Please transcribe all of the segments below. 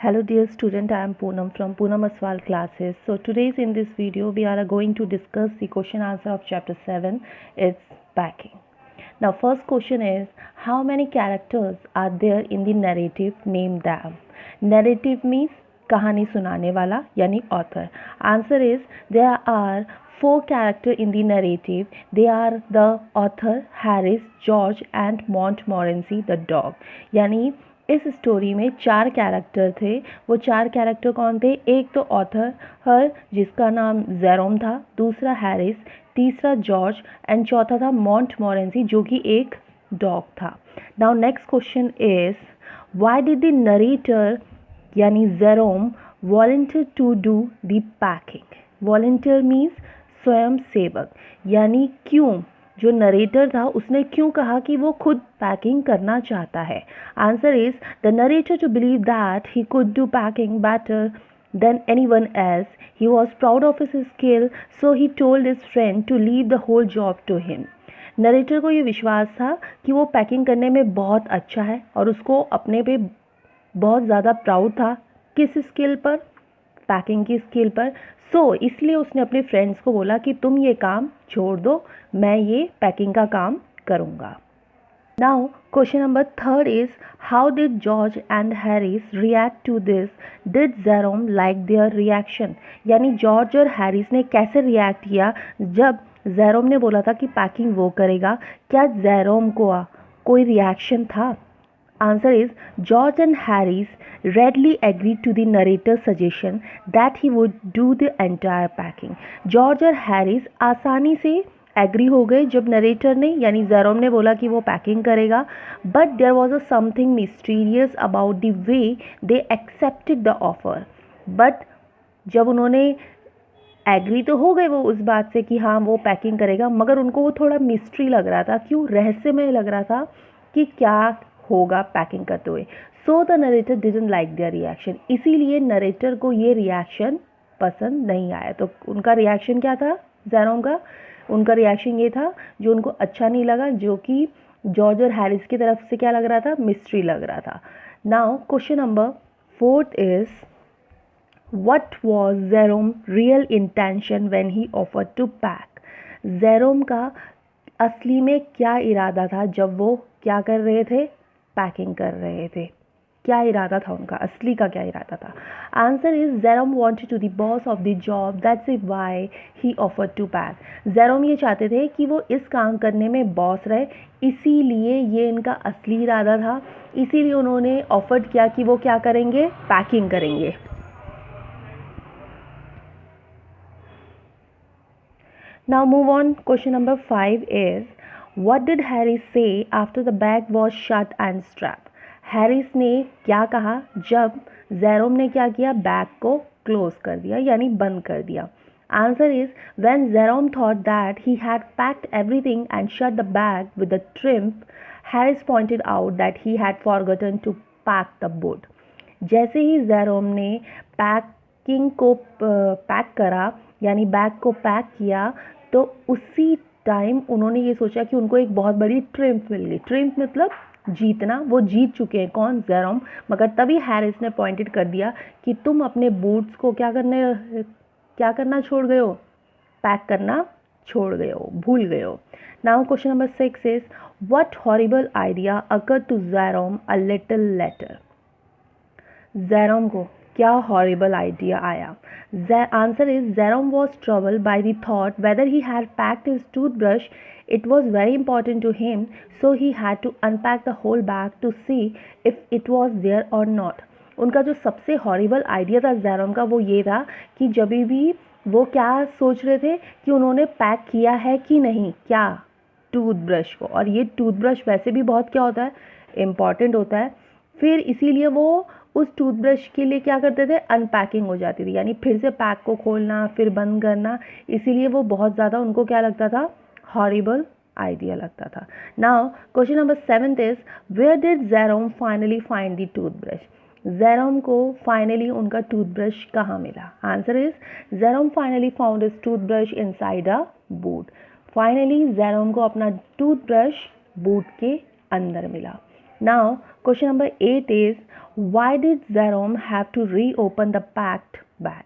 Hello dear student, I am Poonam from Poonam Aswal classes. So today's in this video we are going to discuss the question answer of chapter 7. It's packing. Now first question is, how many characters are there in the narrative? Name them. Narrative means कहानी सुनाने वाला यानी author. Answer is, there are 4 characters in the narrative. They are the author, Harris, George and Montmorency the dog. यानी इस story में 4 character थे. वो 4 character कौन थे? एक तो ऑथर जिसका नाम जेरोम था, दूसरा हैरिस, तीसरा जॉर्ज एंड चौथा था मॉन्टमोरेंसी जो कि एक डॉग था. Now next question is, why did the narrator यानी Jerome volunteer to do the packing? Volunteer means स्वयं सेवक, यानी क्यों जो नरेटर था उसने क्यों कहा कि वो खुद पैकिंग करना चाहता है? Answer is, the narrator to believe that he could do packing better than anyone else. He was proud of his skill, so he told his friend to leave the whole job to him. Narrator को ये विश्वास था कि वो packing करने में बहुत अच्छा है और उसको अपने पे बहुत ज़्यादा प्राउड था. किस स्किल पर? पैकिंग की स्किल पर. इसलिए उसने अपने फ्रेंड्स को बोला कि तुम ये काम छोड़ दो, मैं ये पैकिंग का काम करूँगा. Now question number 3 is, how did George and Harris react to this? Did Jerome like their reaction? यानी जॉर्ज और हैरिस ने कैसे रिएक्ट किया जब जेरोम ने बोला था कि पैकिंग वो करेगा? क्या जेरोम को कोई रिएक्शन था? Answer is, George and Harris readily agreed to the narrator's suggestion that he would do the entire packing. George और हैरिस आसानी से एग्री हो गए जब नरेटर ने यानी जेरोम ने बोला कि वो पैकिंग करेगा. But there was a something mysterious about the way they accepted the offer. But जब उन्होंने एग्री तो हो गए वो उस बात से कि हाँ वो पैकिंग करेगा, मगर उनको वो थोड़ा मिस्ट्री लग रहा था. क्यों? रहस्यमय लग रहा था कि क्या होगा पैकिंग करते हुए. So the narrator didn't like their reaction. इसीलिए नरेटर को ये रिएक्शन पसंद नहीं आया. तो उनका रिएक्शन क्या था जेरोम का? उनका रिएक्शन ये था जो उनको अच्छा नहीं लगा, जो कि जॉर्ज और हैरिस की तरफ से क्या लग रहा था? मिस्ट्री लग रहा था. Now question number 4 is, what was Jerome real intention when he offered to pack? Jerome का असली में क्या इरादा था जब वो क्या कर रहे थे? पैकिंग कर रहे थे. क्या इरादा था उनका? असली का क्या इरादा था? Answer is, Jerome wanted to the boss of the job, that's why he offered to pack. Jerome ये चाहते थे कि वो इस काम करने में बॉस रहे, इसीलिए ये इनका असली इरादा था. इसीलिए उन्होंने ऑफर्ड किया कि वो क्या करेंगे? पैकिंग करेंगे. Now move on. Question number 5 is, what did Harris say after the bag was shut and strap? Harris ने क्या कहा जब जेरोम ने क्या किया? बैग को क्लोज कर दिया यानी बंद कर दिया. Answer is, when Jerome thought that he had packed everything and shut the bag with the triumph, Harris pointed out that he had forgotten to pack the boot. जैसे ही जेरोम ने पैकिंग को पैक करा यानी bag को pack किया, तो उसी टाइम उन्होंने ये सोचा कि उनको एक बहुत बड़ी ट्रिम्प मिल गई. ट्रिम्प मतलब जीतना. वो जीत चुके हैं. कौन? जेरोम. मगर तभी हैरिस ने पॉइंटेड कर दिया कि तुम अपने बूट्स को क्या करना छोड़ गए हो? पैक करना छोड़ गए हो, भूल गए हो. Now question number 6 is, what horrible idea occurred to Jerome a little later? Jerome को क्या हॉरिबल आइडिया आया? Answer is, Jerome was troubled by the thought whether he had packed his toothbrush. It was very important to him, so he had to unpack the whole bag to see if it was there or not. उनका जो सबसे horrible idea था Jerome का वो ये था कि जब भी वो क्या सोच रहे थे कि उन्होंने पैक किया है कि नहीं. क्या? टूथब्रश को. और ये टूथब्रश वैसे भी बहुत क्या होता है? इम्पॉर्टेंट होता है. फिर इसीलिए वो उस टूथब्रश के लिए क्या करते थे? अनपैकिंग हो जाती थी यानी फिर से पैक को खोलना फिर बंद करना. इसीलिए वो बहुत ज़्यादा उनको क्या लगता था? हॉरिबल आइडिया लगता था. Now question number 7 is, where did Jerome finally find the toothbrush? Jerome को फाइनली उनका टूथब्रश कहाँ मिला? Answer is, Jerome finally found his toothbrush inside a boot. Finally Jerome को अपना टूथब्रश बूट के अंदर मिला. Now question number 8 is, why did Jerome have to reopen the packed bag?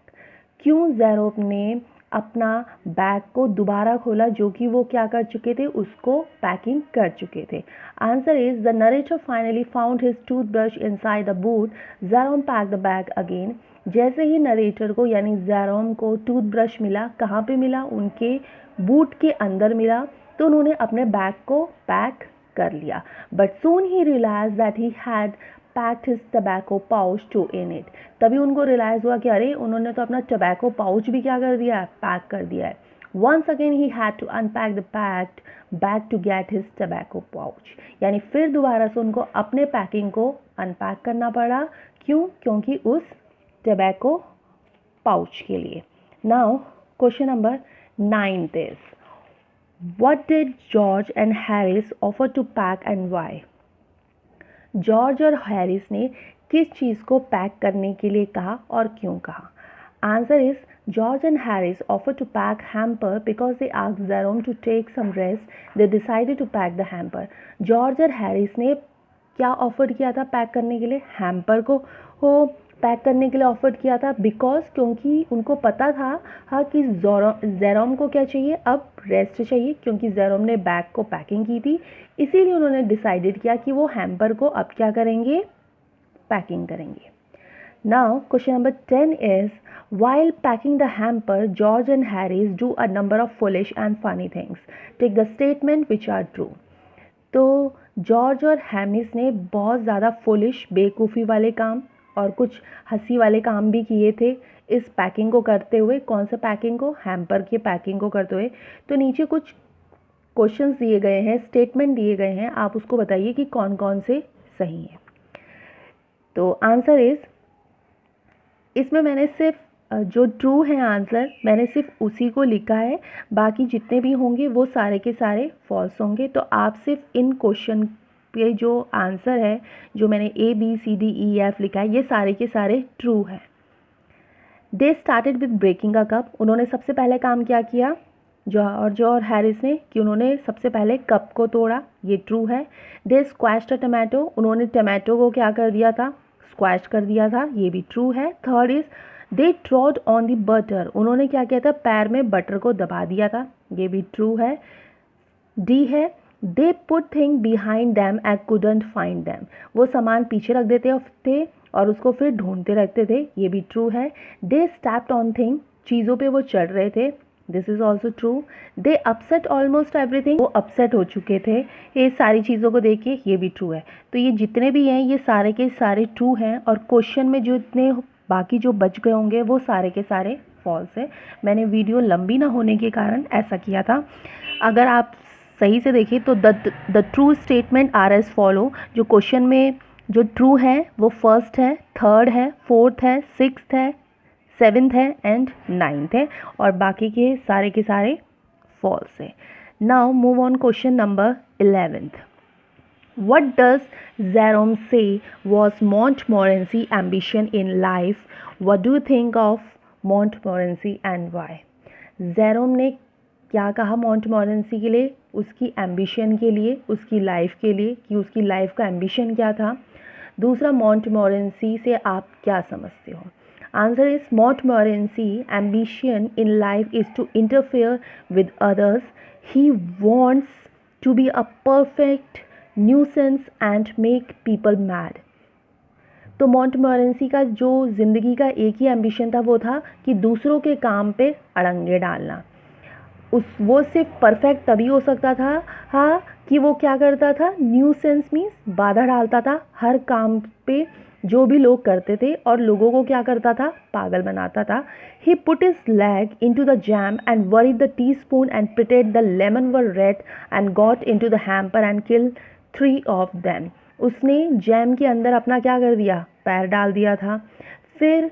क्यों जेरोम ने अपना बैग को दोबारा खोला जो कि वो क्या कर चुके थे, उसको पैकिंग कर चुके थे? Answer is the narrator finally found his toothbrush inside the boot, Jerome pack the bag again. जैसे ही नरेटर को यानी जेरोम को टूथब्रश मिला, कहाँ पे मिला? उनके बूट के अंदर मिला, तो उन्होंने अपने बैग को पैक कर लिया। But soon he realise that he had packed his tobacco pouch too in it. तभी उनको रियलाइज हुआ कि अरे उन्होंने तो अपना टबैको पाउच भी क्या कर दिया है, पैक कर दिया है। Once again he had to unpack the packed bag to get his tobacco pouch. यानी फिर दोबारा से उनको अपने पैकिंग को अनपैक करना पड़ा। क्यों? क्योंकि उस टबैको पाउच के लिए। Now question number 9 is what did George and Harris offer to pack and why? George और हैरिस ने किस चीज़ को पैक करने के लिए कहा और क्यों कहा? Answer is George and Harris offer to pack hamper because they asked Jerome to take some rest. They decided to pack the hamper. George और हैरिस ने क्या ऑफर किया था पैक करने के लिए? हैम्पर को पैक करने के लिए ऑफर किया था बिकॉज क्योंकि उनको पता था हाँ कि जेरोम को क्या चाहिए, अब रेस्ट चाहिए, क्योंकि जेरोम ने बैग को पैकिंग की थी। इसीलिए उन्होंने डिसाइडेड किया कि वो हैम्पर को अब क्या करेंगे, पैकिंग करेंगे। Now question number 10 is while packing the hamper, George and Harris do a number of foolish and funny things. Take the statement which are true. तो जॉर्ज और हैमिस ने बहुत ज़्यादा फुलिश बेवकूफ़ी वाले काम और कुछ हंसी वाले काम भी किए थे इस पैकिंग को करते हुए। कौन सा पैकिंग को? हैम्पर की पैकिंग को करते हुए। तो नीचे कुछ क्वेश्चंस दिए गए हैं, स्टेटमेंट दिए गए हैं, आप उसको बताइए कि कौन कौन से सही हैं। तो आंसर इज, इसमें मैंने सिर्फ जो ट्रू है आंसर मैंने सिर्फ उसी को लिखा है, बाकी जितने भी होंगे वो सारे के सारे फॉल्स होंगे। तो आप सिर्फ इन क्वेश्चन पे जो आंसर है, जो मैंने ABCDEF लिखा है, ये सारे के सारे ट्रू है। They started with breaking a cup. उन्होंने सबसे पहले काम क्या किया जॉर्ज और हैरिस ने, कि उन्होंने सबसे पहले कप को तोड़ा, ये ट्रू है। दे स्क्वैश्ड अ टमाटो। उन्होंने टमाटो को क्या कर दिया था, स्क्वैश कर दिया था, ये भी ट्रू है। Third is they ट्रॉड on the butter. उन्होंने क्या किया था, पैर में बटर को दबा दिया था, ये भी ट्रू है। डी है they put thing behind them and couldn't find them. वो सामान पीछे रख देते थे और उसको फिर ढूंढते रखते थे, ये भी ट्रू है। दे स्टैप्ड ऑन थिंग। चीज़ों पे वो चढ़ रहे थे, this is also true. They upset almost everything. वो अपसेट हो चुके थे ये सारी चीज़ों को देख के, ये भी ट्रू है। तो ये जितने भी हैं ये सारे के सारे ट्रू हैं, और क्वेश्चन में जो इतने बाकी जो बच गए होंगे वो सारे के सारे फॉल्स है। मैंने वीडियो लंबी ना होने के कारण ऐसा किया था। अगर आप सही से देखें तो the true statement are as follow. जो क्वेश्चन में जो ट्रू है वो फर्स्ट है, थर्ड है, फोर्थ है, सिक्स्थ है, सेवेंथ है एंड नाइन्थ है, और बाकी के सारे फॉल्स है। Now move on question number 11th. What does Jerome say was Montmorency ambition in life? What do you think of Montmorency and why? Jerome ने क्या कहा Montmorency के लिए, उसकी एम्बिशन के लिए, उसकी लाइफ के लिए, कि उसकी लाइफ का एम्बिशन क्या था। दूसरा, Montmorency से आप क्या समझते हो? Answer is Montmorency ambition in life is to interfere with others. He wants to be a perfect nuisance and make people mad. तो मॉन्टमोरेंसी का जो ज़िंदगी का एक ही एम्बिशन था वो था कि दूसरों के काम पे अड़ंगे डालना। वो सिर्फ परफेक्ट तभी हो सकता था हाँ कि वो क्या करता था, न्यूसेंस मीन्स बाधा डालता था हर काम पे जो भी लोग करते थे, और लोगों को क्या करता था, पागल बनाता था। He put his leg into the jam and worried the teaspoon and pretended the lemon were red and got into the hamper and killed 3 of them. उसने जैम के अंदर अपना क्या कर दिया, पैर डाल दिया था। फिर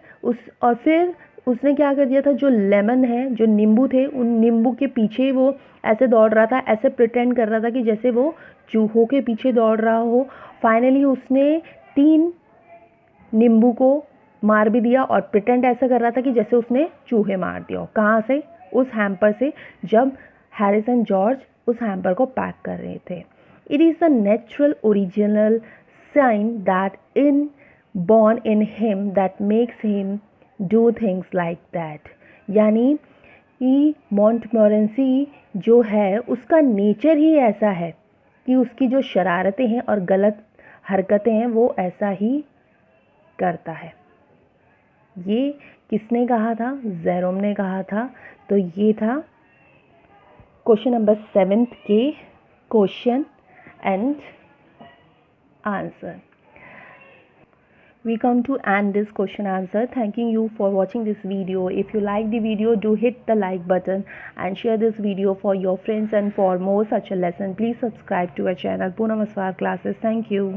उसने क्या कर दिया था, जो लेमन है, जो नींबू थे, उन नींबू के पीछे वो ऐसे दौड़ रहा था, ऐसे प्रिटेंड कर रहा था कि जैसे वो चूहों के पीछे दौड़ रहा हो। फाइनली उसने 3 नींबू को मार भी दिया और प्रिटेंड ऐसा कर रहा था कि जैसे उसने चूहे मार दिया हो। कहाँ से? उस हैम्पर से, जब हैरिस एंड जॉर्ज उस हैम्पर को पैक कर रहे थे। It is the natural original sign that in born in him that makes him do things like that। यानी कि मॉन्टमोरेंसी जो है उसका नेचर ही ऐसा है कि उसकी जो शरारतें हैं और गलत हरकतें हैं वो ऐसा ही करता है। ये किसने कहा था? जेरोम ने कहा था। तो ये था क्वेश्चन नंबर 7 के question and answer. We come to end this question answer. Thanking you for watching this video. If you like the video, do hit the like button and share this video for your friends, and for more such a lesson please subscribe to our channel Poonam Aswar Classes. Thank you.